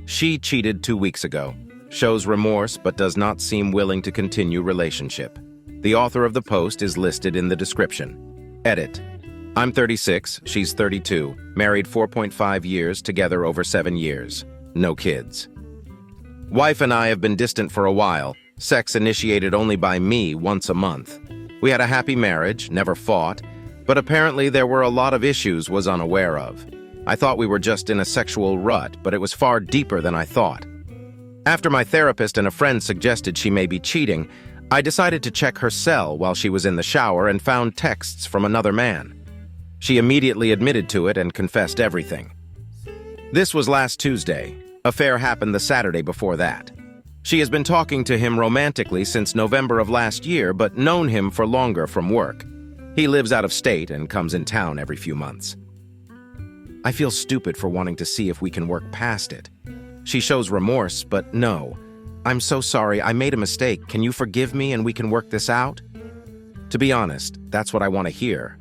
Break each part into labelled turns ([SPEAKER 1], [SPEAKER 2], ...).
[SPEAKER 1] She cheated 2 weeks ago. Shows remorse but does not seem willing to continue relationship. The author of the post is listed in the description. Edit. I'm 36, she's 32, married 4.5 years, together over 7 years. No kids. Wife and I have been distant for a while, sex initiated only by me once a month. We had a happy marriage, never fought, but apparently there were a lot of issues was unaware of. I thought we were just in a sexual rut, but it was far deeper than I thought. After my therapist and a friend suggested she may be cheating, I decided to check her cell while she was in the shower and found texts from another man. She immediately admitted to it and confessed everything. This was last Tuesday. Affair happened the Saturday before that. She has been talking to him romantically since November of last year, but known him for longer from work. He lives out of state and comes in town every few months. I feel stupid for wanting to see if we can work past it. She shows remorse, but no. I'm so sorry, I made a mistake. Can you forgive me and we can work this out? To be honest, that's what I want to hear.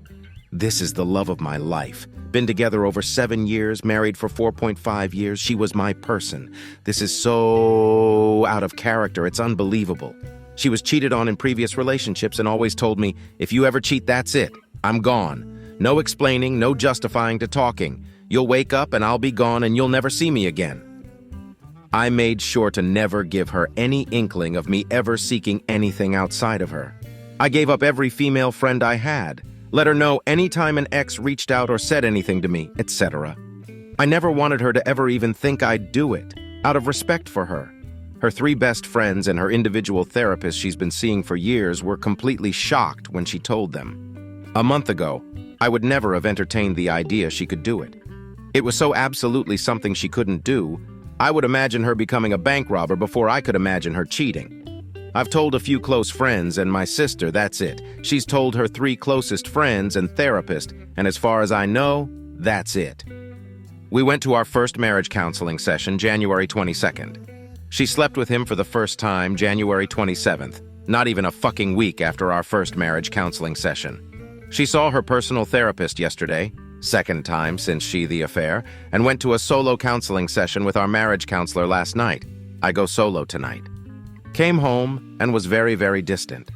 [SPEAKER 1] This is the love of my life. Been together over 7 years, married for 4.5 years. She was my person. This is so out of character, it's unbelievable. She was cheated on in previous relationships and always told me, if you ever cheat, that's it. I'm gone. No explaining, no justifying to talking. You'll wake up and I'll be gone and you'll never see me again. I made sure to never give her any inkling of me ever seeking anything outside of her. I gave up every female friend I had, let her know anytime an ex reached out or said anything to me, etc. I never wanted her to ever even think I'd do it, out of respect for her. Her 3 best friends and her individual therapist she's been seeing for years were completely shocked when she told them. A month ago, I would never have entertained the idea she could do it. It was so absolutely something she couldn't do, I would imagine her becoming a bank robber before I could imagine her cheating. I've told a few close friends and my sister, that's it. She's told her 3 closest friends and therapist, and as far as I know, that's it. We went to our first marriage counseling session January 22nd. She slept with him for the first time January 27th, not even a fucking week after our first marriage counseling session. She saw her personal therapist yesterday, second time since the affair, and went to a solo counseling session with our marriage counselor last night. I go solo tonight. Came home and was very, very distant.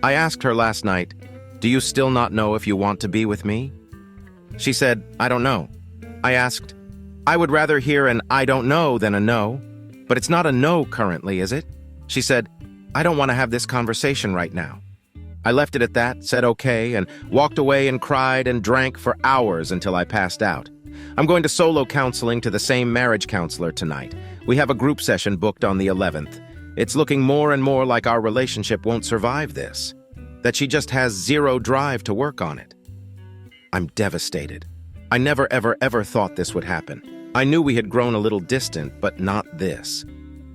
[SPEAKER 1] I asked her last night, do you still not know if you want to be with me? She said, I don't know. I asked, I would rather hear an I don't know than a no, but it's not a no currently, is it? She said, I don't want to have this conversation right now. I left it at that, said okay, and walked away and cried and drank for hours until I passed out. I'm going to solo counseling to the same marriage counselor tonight. We have a group session booked on the 11th. It's looking more and more like our relationship won't survive this, that she just has zero drive to work on it. I'm devastated. I never ever thought this would happen. I knew we had grown a little distant, but not this.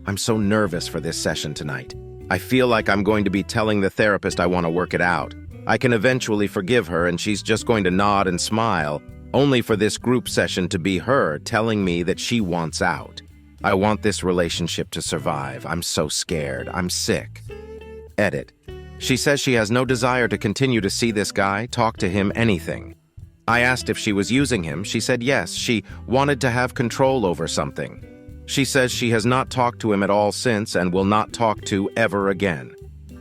[SPEAKER 1] I'm so nervous for this session tonight. I feel like I'm going to be telling the therapist I want to work it out. I can eventually forgive her and she's just going to nod and smile, only for this group session to be her telling me that she wants out. I want this relationship to survive. I'm so scared. I'm sick. Edit. She says she has no desire to continue to see this guy, talk to him, anything. I asked if she was using him. She said yes, she wanted to have control over something. She says she has not talked to him at all since and will not talk to ever again.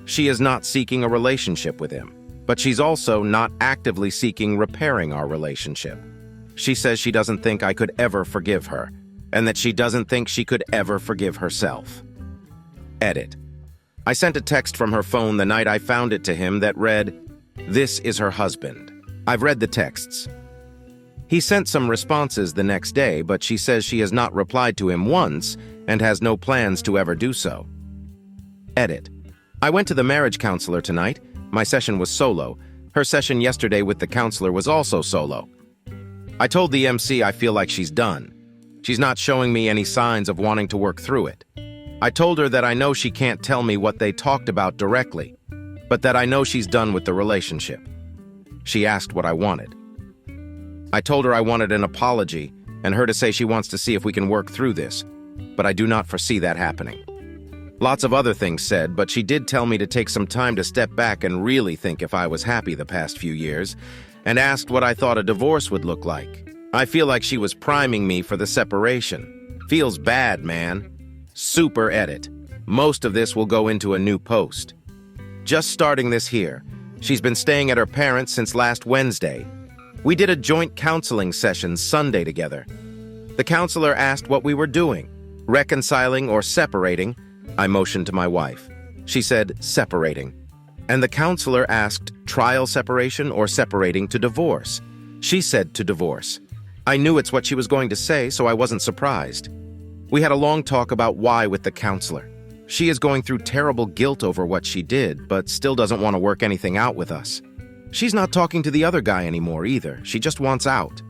[SPEAKER 1] She is not seeking a relationship with him, but she's also not actively seeking repairing our relationship. She says she doesn't think I could ever forgive her, and that she doesn't think she could ever forgive herself. Edit. I sent a text from her phone the night I found it to him that read, "This is her husband." I've read the texts. He sent some responses the next day, but she says she has not replied to him once and has no plans to ever do so. Edit. I went to the marriage counselor tonight. My session was solo. Her session yesterday with the counselor was also solo. I told the MC I feel like she's done. She's not showing me any signs of wanting to work through it. I told her that I know she can't tell me what they talked about directly, but that I know she's done with the relationship. She asked what I wanted. I told her I wanted an apology and her to say she wants to see if we can work through this, but I do not foresee that happening. Lots of other things said, but she did tell me to take some time to step back and really think if I was happy the past few years, and asked what I thought a divorce would look like. I feel like she was priming me for the separation. Feels bad, man. Super edit. Most of this will go into a new post. Just starting this here. She's been staying at her parents' since last Wednesday. We did a joint counseling session Sunday together. The counselor asked what we were doing, reconciling or separating. I motioned to my wife. She said, separating. And the counselor asked, trial separation or separating to divorce. She said to divorce. I knew it's what she was going to say, so I wasn't surprised. We had a long talk about why with the counselor. She is going through terrible guilt over what she did, but still doesn't want to work anything out with us. She's not talking to the other guy anymore either. She just wants out.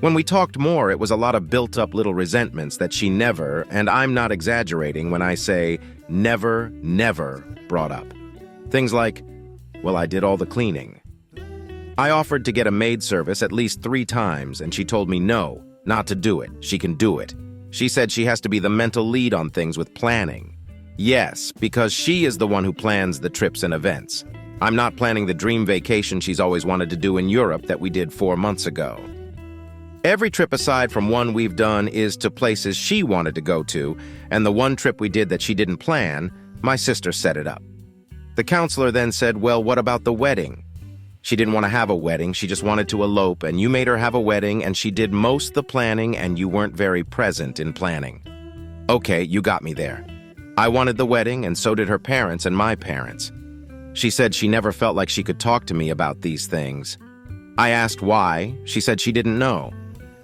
[SPEAKER 1] When we talked more, it was a lot of built-up little resentments that she never, and I'm not exaggerating when I say never brought up. Things like, well, I did all the cleaning. I offered to get a maid service at least 3 times, and she told me no, not to do it. She can do it. She said she has to be the mental lead on things with planning. Yes, because she is the one who plans the trips and events. I'm not planning the dream vacation she's always wanted to do in Europe that we did 4 months ago. Every trip aside from one we've done is to places she wanted to go to, and the one trip we did that she didn't plan, my sister set it up. The counselor then said, well, what about the wedding? She didn't want to have a wedding, she just wanted to elope, and you made her have a wedding, and she did most of the planning, and you weren't very present in planning. Okay, you got me there. I wanted the wedding, and so did her parents and my parents. She said she never felt like she could talk to me about these things. I asked why. She said she didn't know.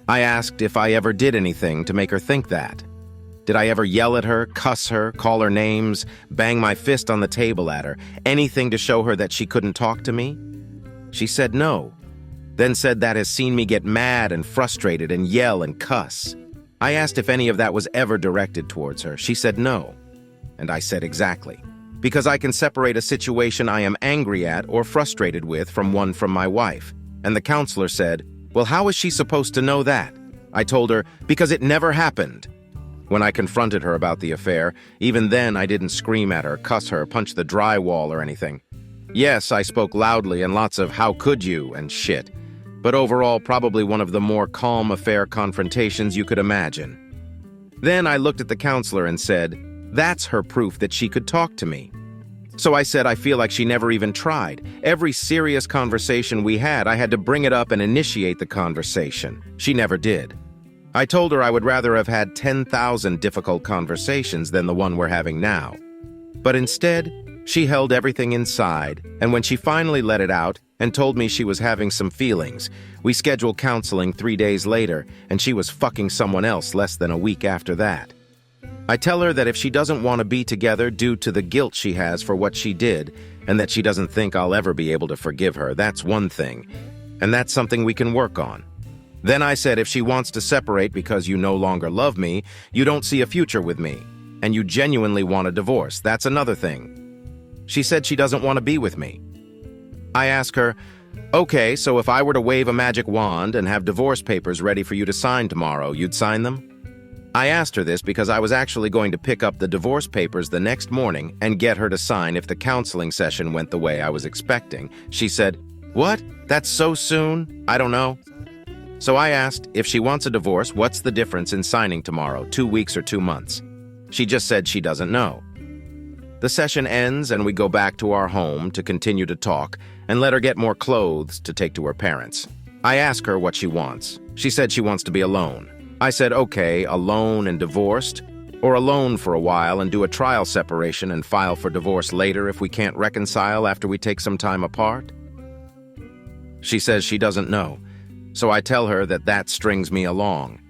[SPEAKER 1] I asked if I ever did anything to make her think that. Did I ever yell at her, cuss her, call her names, bang my fist on the table at her, anything to show her that she couldn't talk to me? She said no, then said that has seen me get mad and frustrated and yell and cuss. I asked if any of that was ever directed towards her. She said no. And I said exactly. Because I can separate a situation I am angry at or frustrated with from one from my wife. And the counselor said, well, how is she supposed to know that? I told her, because it never happened. When I confronted her about the affair, even then I didn't scream at her, cuss her, punch the drywall or anything. Yes, I spoke loudly and lots of how could you and shit. But overall, probably one of the more calm affair confrontations you could imagine. Then I looked at the counselor and said, that's her proof that she could talk to me. So I said I feel like she never even tried. Every serious conversation we had, I had to bring it up and initiate the conversation. She never did. I told her I would rather have had 10,000 difficult conversations than the one we're having now. But instead, she held everything inside, and when she finally let it out and told me she was having some feelings, we scheduled counseling 3 days later, and she was fucking someone else less than a week after that. I tell her that if she doesn't want to be together due to the guilt she has for what she did, and that she doesn't think I'll ever be able to forgive her, that's one thing, and that's something we can work on. Then I said if she wants to separate because you no longer love me, you don't see a future with me, and you genuinely want a divorce, that's another thing. She said she doesn't want to be with me. I ask her, okay, so if I were to wave a magic wand and have divorce papers ready for you to sign tomorrow, you'd sign them? I asked her this because I was actually going to pick up the divorce papers the next morning and get her to sign if the counseling session went the way I was expecting. She said, what? That's so soon? I don't know. So I asked, if she wants a divorce, what's the difference in signing tomorrow, 2 weeks or 2 months? She just said she doesn't know. The session ends and we go back to our home to continue to talk and let her get more clothes to take to her parents. I ask her what she wants. She said she wants to be alone. I said, okay, alone and divorced, or alone for a while and do a trial separation and file for divorce later if we can't reconcile after we take some time apart? She says she doesn't know, so I tell her that that strings me along,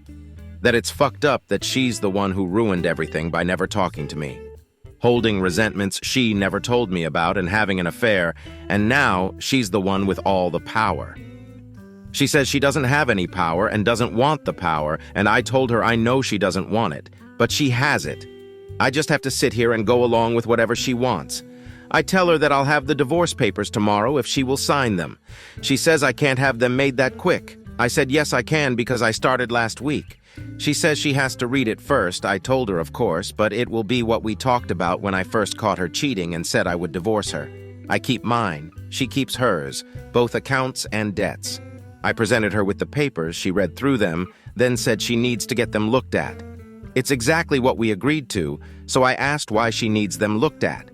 [SPEAKER 1] that it's fucked up that she's the one who ruined everything by never talking to me, holding resentments she never told me about and having an affair, and now she's the one with all the power. She says she doesn't have any power and doesn't want the power, and I told her I know she doesn't want it, but she has it. I just have to sit here and go along with whatever she wants. I tell her that I'll have the divorce papers tomorrow if she will sign them. She says I can't have them made that quick. I said yes I can because I started last week. She says she has to read it first. I told her of course, but it will be what we talked about when I first caught her cheating and said I would divorce her. I keep mine, she keeps hers, both accounts and debts. I presented her with the papers, she read through them, then said she needs to get them looked at. It's exactly what we agreed to, so I asked why she needs them looked at.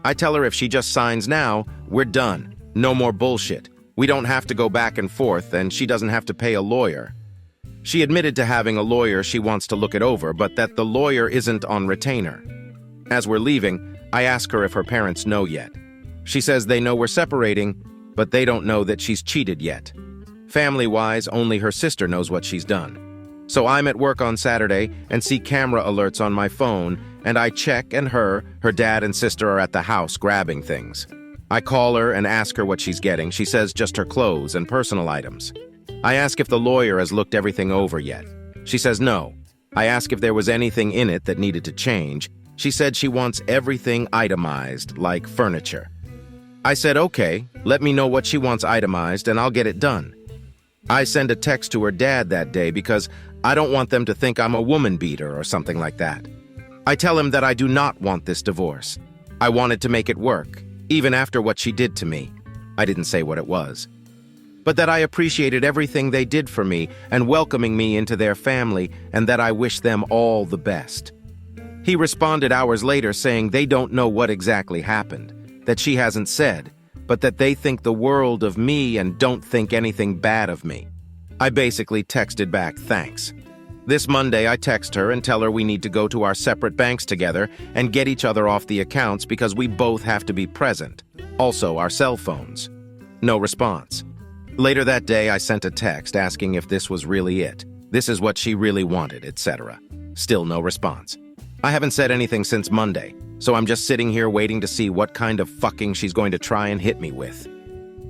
[SPEAKER 1] I tell her if she just signs now, we're done. No more bullshit. We don't have to go back and forth, and she doesn't have to pay a lawyer. She admitted to having a lawyer she wants to look it over, but that the lawyer isn't on retainer. As we're leaving, I ask her if her parents know yet. She says they know we're separating, but they don't know that she's cheated yet. Family-wise, only her sister knows what she's done. So I'm at work on Saturday and see camera alerts on my phone, and I check, and her dad and sister are at the house grabbing things. I call her and ask her what she's getting. She says just her clothes and personal items. I ask if the lawyer has looked everything over yet. She says no. I ask if there was anything in it that needed to change. She said she wants everything itemized, like furniture. I said, okay, let me know what she wants itemized and I'll get it done. I send a text to her dad that day because I don't want them to think I'm a woman beater or something like that. I tell him that I do not want this divorce. I wanted to make it work, even after what she did to me. I didn't say what it was. But that I appreciated everything they did for me and welcoming me into their family, and that I wish them all the best. He responded hours later saying they don't know what exactly happened, that she hasn't said, but that they think the world of me and don't think anything bad of me. I basically texted back, thanks. This Monday, I text her and tell her we need to go to our separate banks together and get each other off the accounts because we both have to be present. Also, our cell phones. No response. Later that day, I sent a text asking if this was really it. This is what she really wanted, etc. Still no response. I haven't said anything since Monday, so I'm just sitting here waiting to see what kind of fucking she's going to try and hit me with.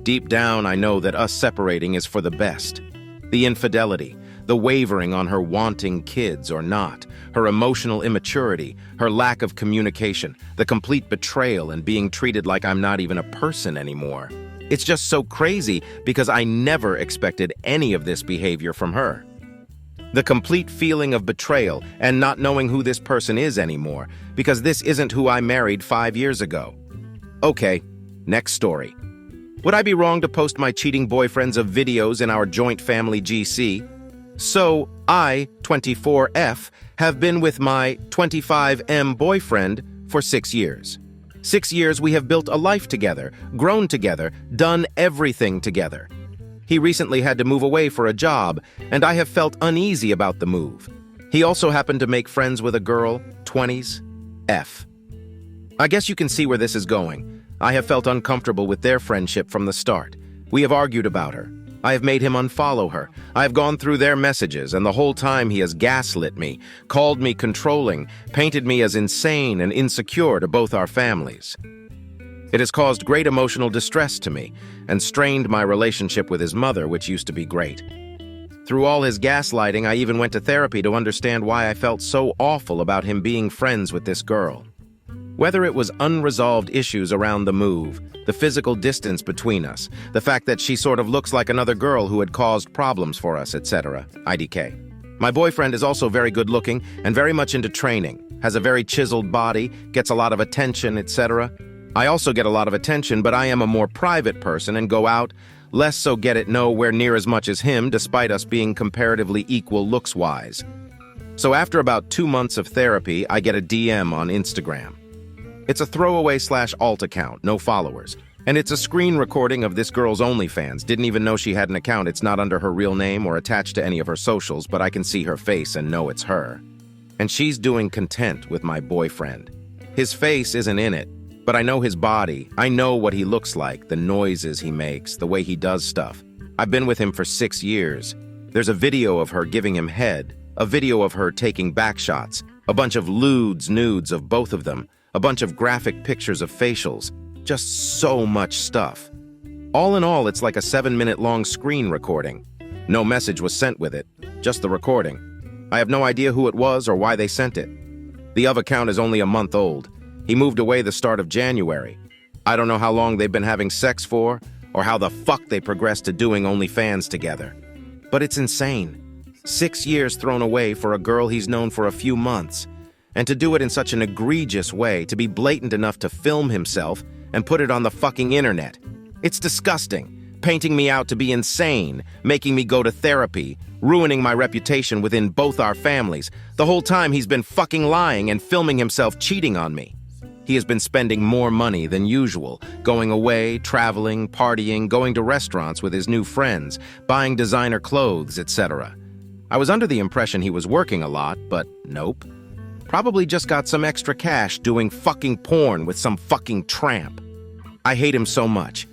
[SPEAKER 1] Deep down, I know that us separating is for the best. The infidelity, the wavering on her wanting kids or not, her emotional immaturity, her lack of communication, the complete betrayal and being treated like I'm not even a person anymore. It's just so crazy because I never expected any of this behavior from her. The complete feeling of betrayal and not knowing who this person is anymore, because this isn't who I married 5 years ago. Okay, next story. Would I be wrong to post my cheating boyfriends of videos in our joint family GC? So, I, 24F, have been with my 25M boyfriend for 6 years. 6 years we have built a life together, grown together, done everything together. He recently had to move away for a job, and I have felt uneasy about the move. He also happened to make friends with a girl, 20s, F. I guess you can see where this is going. I have felt uncomfortable with their friendship from the start. We have argued about her. I have made him unfollow her. I have gone through their messages, and the whole time he has gaslit me, called me controlling, painted me as insane and insecure to both our families. It has caused great emotional distress to me and strained my relationship with his mother, which used to be great. Through all his gaslighting, I even went to therapy to understand why I felt so awful about him being friends with this girl. Whether it was unresolved issues around the move, the physical distance between us, the fact that she sort of looks like another girl who had caused problems for us, etc. IDK. My boyfriend is also very good looking and very much into training, has a very chiseled body, gets a lot of attention, etc. I also get a lot of attention, but I am a more private person and go out, less so get it nowhere near as much as him, despite us being comparatively equal looks-wise. So after about 2 months of therapy, I get a DM on Instagram. It's a throwaway/alt account, no followers. And it's a screen recording of this girl's OnlyFans. Didn't even know she had an account. It's not under her real name or attached to any of her socials, but I can see her face and know it's her. And she's doing content with my boyfriend. His face isn't in it, but I know his body. I know what he looks like, the noises he makes, the way he does stuff. I've been with him for 6 years. There's a video of her giving him head, a video of her taking back shots, a bunch of nudes of both of them, a bunch of graphic pictures of facials, just so much stuff. All in all, it's like a 7-minute long screen recording. No message was sent with it, just the recording. I have no idea who it was or why they sent it. The of account is only a month old. He moved away the start of January. I don't know how long they've been having sex for, or how the fuck they progressed to doing OnlyFans together. But it's insane. 6 years thrown away for a girl he's known for a few months. And to do it in such an egregious way, to be blatant enough to film himself and put it on the fucking internet. It's disgusting, painting me out to be insane, making me go to therapy, ruining my reputation within both our families. The whole time he's been fucking lying and filming himself cheating on me. He has been spending more money than usual, going away, traveling, partying, going to restaurants with his new friends, buying designer clothes, etc. I was under the impression he was working a lot, but nope. Probably just got some extra cash doing fucking porn with some fucking tramp. I hate him so much.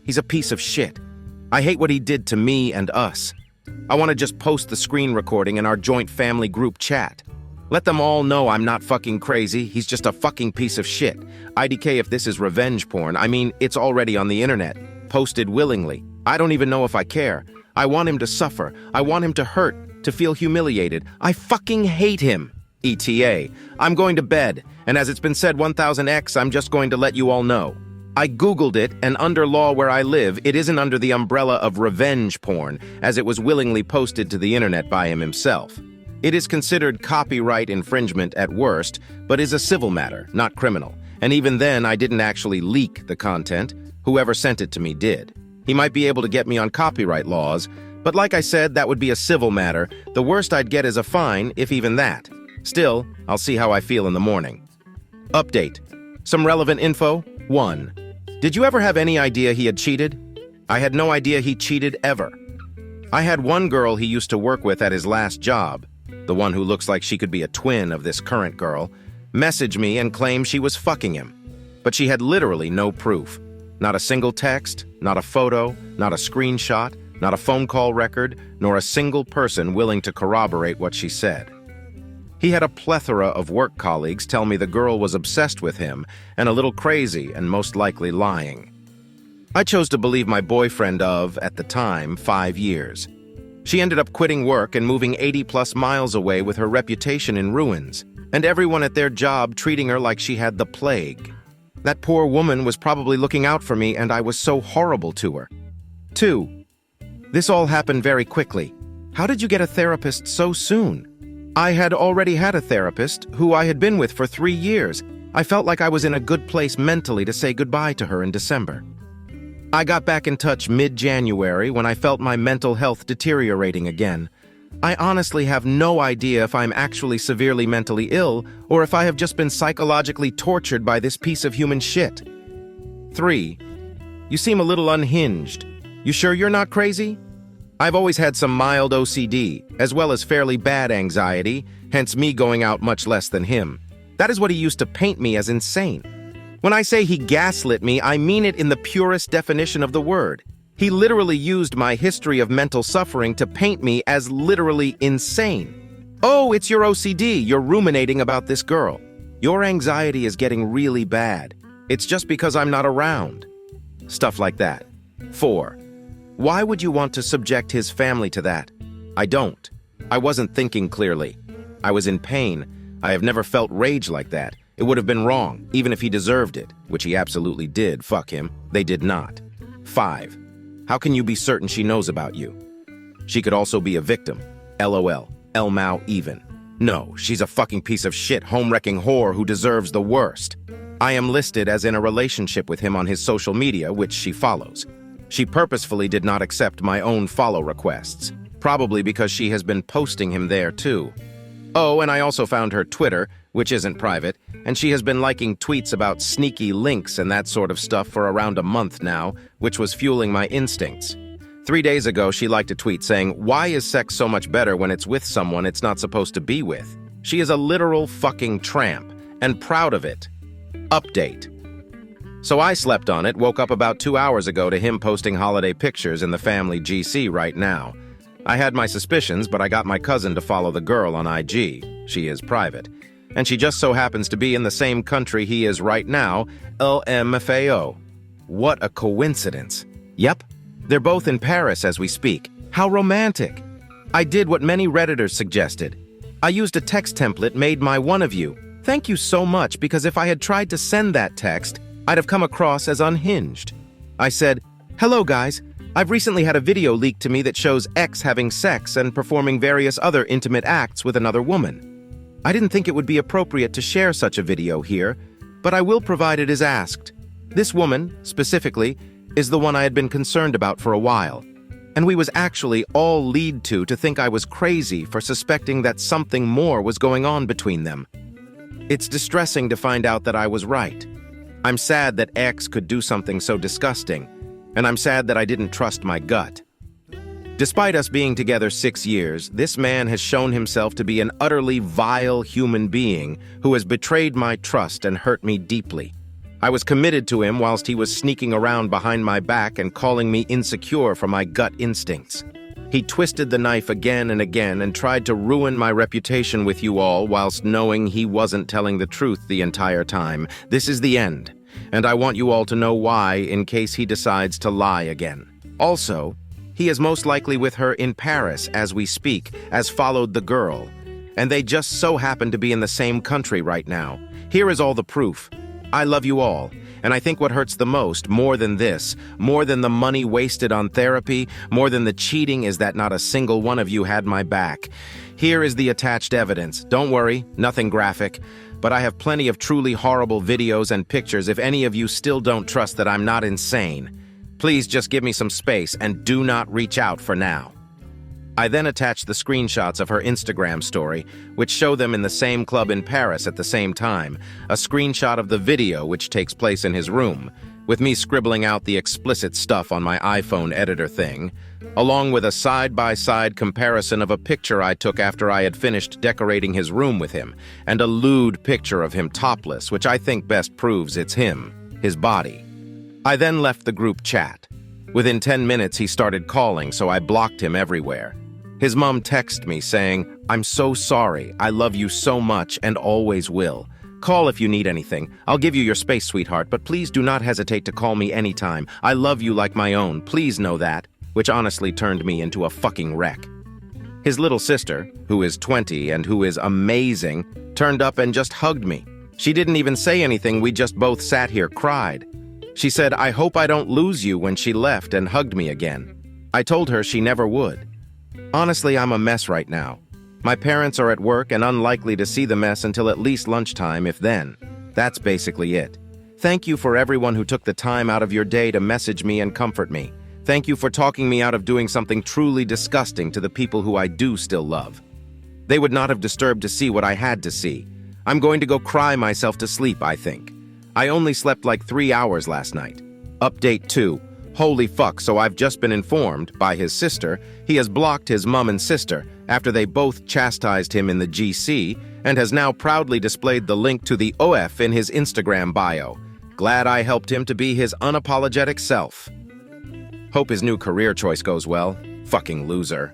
[SPEAKER 1] He's a piece of shit. I hate what he did to me and us. I want to just post the screen recording in our joint family group chat. Let them all know I'm not fucking crazy, he's just a fucking piece of shit. IDK if this is revenge porn, I mean, it's already on the internet, posted willingly. I don't even know if I care. I want him to suffer. I want him to hurt, to feel humiliated. I fucking hate him. ETA. I'm going to bed, and as it's been said 1000x, I'm just going to let you all know. I Googled it, and under law where I live, it isn't under the umbrella of revenge porn, as it was willingly posted to the internet by him himself. It is considered copyright infringement at worst, but is a civil matter, not criminal. And even then, I didn't actually leak the content. Whoever sent it to me did. He might be able to get me on copyright laws, but like I said, that would be a civil matter. The worst I'd get is a fine, if even that. Still, I'll see how I feel in the morning. Update. Some relevant info. 1. Did you ever have any idea he had cheated? I had no idea he cheated ever. I had one girl he used to work with at his last job, the one who looks like she could be a twin of this current girl, message me and claim she was fucking him. But she had literally no proof. Not a single text, not a photo, not a screenshot, not a phone call record, nor a single person willing to corroborate what she said. He had a plethora of work colleagues tell me the girl was obsessed with him and a little crazy and most likely lying. I chose to believe my boyfriend of, at the time, 5 years. She ended up quitting work and moving 80+ miles away with her reputation in ruins, and everyone at their job treating her like she had the plague. That poor woman was probably looking out for me, and I was so horrible to her. 2. This all happened very quickly. How did you get a therapist so soon? I had already had a therapist, who I had been with for 3 years. I felt like I was in a good place mentally to say goodbye to her in December. I got back in touch mid-January when I felt my mental health deteriorating again. I honestly have no idea if I'm actually severely mentally ill or if I have just been psychologically tortured by this piece of human shit. 3. You seem a little unhinged. You sure you're not crazy? I've always had some mild OCD, as well as fairly bad anxiety, hence me going out much less than him. That is what he used to paint me as insane. When I say he gaslit me, I mean it in the purest definition of the word. He literally used my history of mental suffering to paint me as literally insane. Oh, it's your OCD. You're ruminating about this girl. Your anxiety is getting really bad. It's just because I'm not around. Stuff like that. 4. Why would you want to subject his family to that? I don't. I wasn't thinking clearly. I was in pain. I have never felt rage like that. It would have been wrong, even if he deserved it, which he absolutely did, fuck him. They did not. 5. How can you be certain she knows about you? She could also be a victim. LOL. Elmao even. No, she's a fucking piece of shit, home-wrecking whore who deserves the worst. I am listed as in a relationship with him on his social media, which she follows. She purposefully did not accept my own follow requests, probably because she has been posting him there too. Oh, and I also found her Twitter, which isn't private, and she has been liking tweets about sneaky links and that sort of stuff for around a month now, which was fueling my instincts. 3 days ago, she liked a tweet saying, "Why is sex so much better when it's with someone it's not supposed to be with?" She is a literal fucking tramp, and proud of it. Update. So I slept on it, woke up about 2 hours ago to him posting holiday pictures in the family GC right now. I had my suspicions, but I got my cousin to follow the girl on IG. She is private. And she just so happens to be in the same country he is right now, LMFAO. What a coincidence. Yep, they're both in Paris as we speak. How romantic. I did what many Redditors suggested. I used a text template made my one of you. Thank you so much, because if I had tried to send that text, I'd have come across as unhinged. I said, "Hello guys, I've recently had a video leaked to me that shows X having sex and performing various other intimate acts with another woman. I didn't think it would be appropriate to share such a video here, but I will provide it as asked. This woman, specifically, is the one I had been concerned about for a while, and we was actually all lead to think I was crazy for suspecting that something more was going on between them. It's distressing to find out that I was right. I'm sad that X could do something so disgusting, and I'm sad that I didn't trust my gut. Despite us being together 6 years, this man has shown himself to be an utterly vile human being who has betrayed my trust and hurt me deeply. I was committed to him whilst he was sneaking around behind my back and calling me insecure for my gut instincts. He twisted the knife again and again and tried to ruin my reputation with you all whilst knowing he wasn't telling the truth the entire time. This is the end, and I want you all to know why in case he decides to lie again. Also, he is most likely with her in Paris as we speak, as followed the girl, and they just so happen to be in the same country right now. Here is all the proof. I love you all, and I think what hurts the most, more than this, more than the money wasted on therapy, more than the cheating, is that not a single one of you had my back. Here is the attached evidence. Don't worry, nothing graphic, but I have plenty of truly horrible videos and pictures if any of you still don't trust that I'm not insane. Please just give me some space and do not reach out for now. I then attached the screenshots of her Instagram story, which show them in the same club in Paris at the same time, a screenshot of the video which takes place in his room, with me scribbling out the explicit stuff on my iPhone editor thing, along with a side-by-side comparison of a picture I took after I had finished decorating his room with him, and a lewd picture of him topless, which I think best proves it's him, his body. I then left the group chat. Within 10 minutes he started calling, so I blocked him everywhere. His mom texted me saying, "I'm so sorry, I love you so much and always will. Call if you need anything. I'll give you your space, sweetheart, but please do not hesitate to call me anytime. I love you like my own, please know that," which honestly turned me into a fucking wreck. His little sister, who is 20 and who is amazing, turned up and just hugged me. She didn't even say anything, we just both sat here, cried. She said, "I hope I don't lose you," when she left and hugged me again. I told her she never would. Honestly, I'm a mess right now. My parents are at work and unlikely to see the mess until at least lunchtime, if then. That's basically it. Thank you for everyone who took the time out of your day to message me and comfort me. Thank you for talking me out of doing something truly disgusting to the people who I do still love. They would not have disturbed to see what I had to see. I'm going to go cry myself to sleep, I think. I only slept like 3 hours last night. Update 2. Holy fuck, so I've just been informed, by his sister, he has blocked his mum and sister after they both chastised him in the GC and has now proudly displayed the link to the OF in his Instagram bio. Glad I helped him to be his unapologetic self. Hope his new career choice goes well. Fucking loser.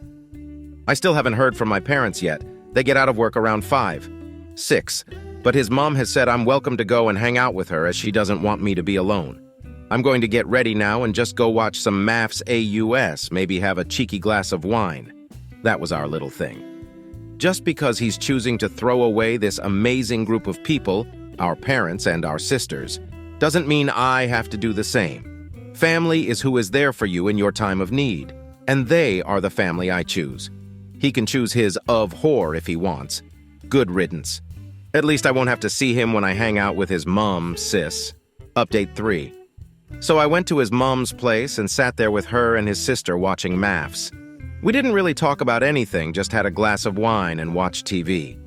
[SPEAKER 1] I still haven't heard from my parents yet. They get out of work around 5, 6, but his mom has said I'm welcome to go and hang out with her as she doesn't want me to be alone. I'm going to get ready now and just go watch some MAFS AUS, maybe have a cheeky glass of wine. That was our little thing. Just because he's choosing to throw away this amazing group of people, our parents and our sisters, doesn't mean I have to do the same. Family is who is there for you in your time of need, and they are the family I choose. He can choose his of whore if he wants. Good riddance. At least I won't have to see him when I hang out with his mom, sis. Update 3. So I went to his mom's place and sat there with her and his sister watching MAFS. We didn't really talk about anything, just had a glass of wine and watched TV.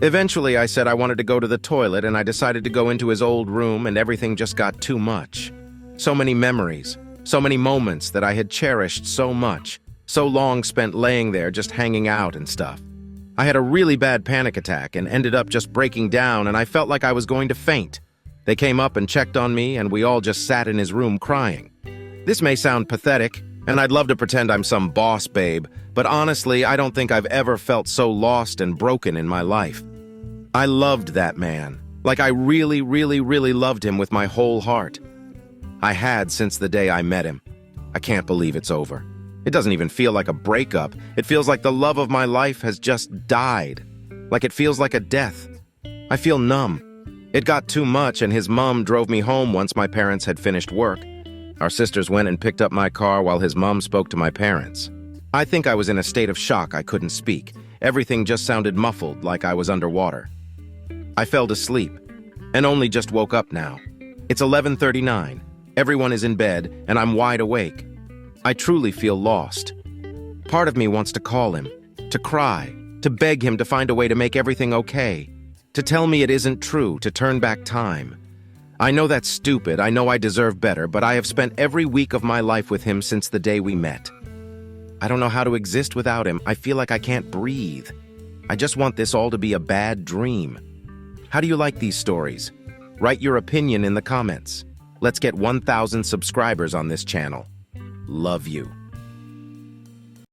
[SPEAKER 1] Eventually I said I wanted to go to the toilet and I decided to go into his old room and everything just got too much. So many memories, so many moments that I had cherished so much, so long spent laying there just hanging out and stuff. I had a really bad panic attack and ended up just breaking down and I felt like I was going to faint. They came up and checked on me, and we all just sat in his room crying. This may sound pathetic, and I'd love to pretend I'm some boss babe, but honestly, I don't think I've ever felt so lost and broken in my life. I loved that man. Like I really, really, really loved him with my whole heart. I had since the day I met him. I can't believe it's over. It doesn't even feel like a breakup. It feels like the love of my life has just died. Like it feels like a death. I feel numb. It got too much, and his mom drove me home once my parents had finished work. Our sisters went and picked up my car while his mom spoke to my parents. I think I was in a state of shock. I couldn't speak. Everything just sounded muffled, like I was underwater. I fell to sleep, and only just woke up now. It's 11:39. Everyone is in bed, and I'm wide awake. I truly feel lost. Part of me wants to call him, to cry, to beg him to find a way to make everything okay, to tell me it isn't true, to turn back time. I know that's stupid, I know I deserve better, but I have spent every week of my life with him since the day we met. I don't know how to exist without him. I feel like I can't breathe. I just want this all to be a bad dream. How do you like these stories? Write your opinion in the comments. Let's get 1,000 subscribers on this channel. Love you.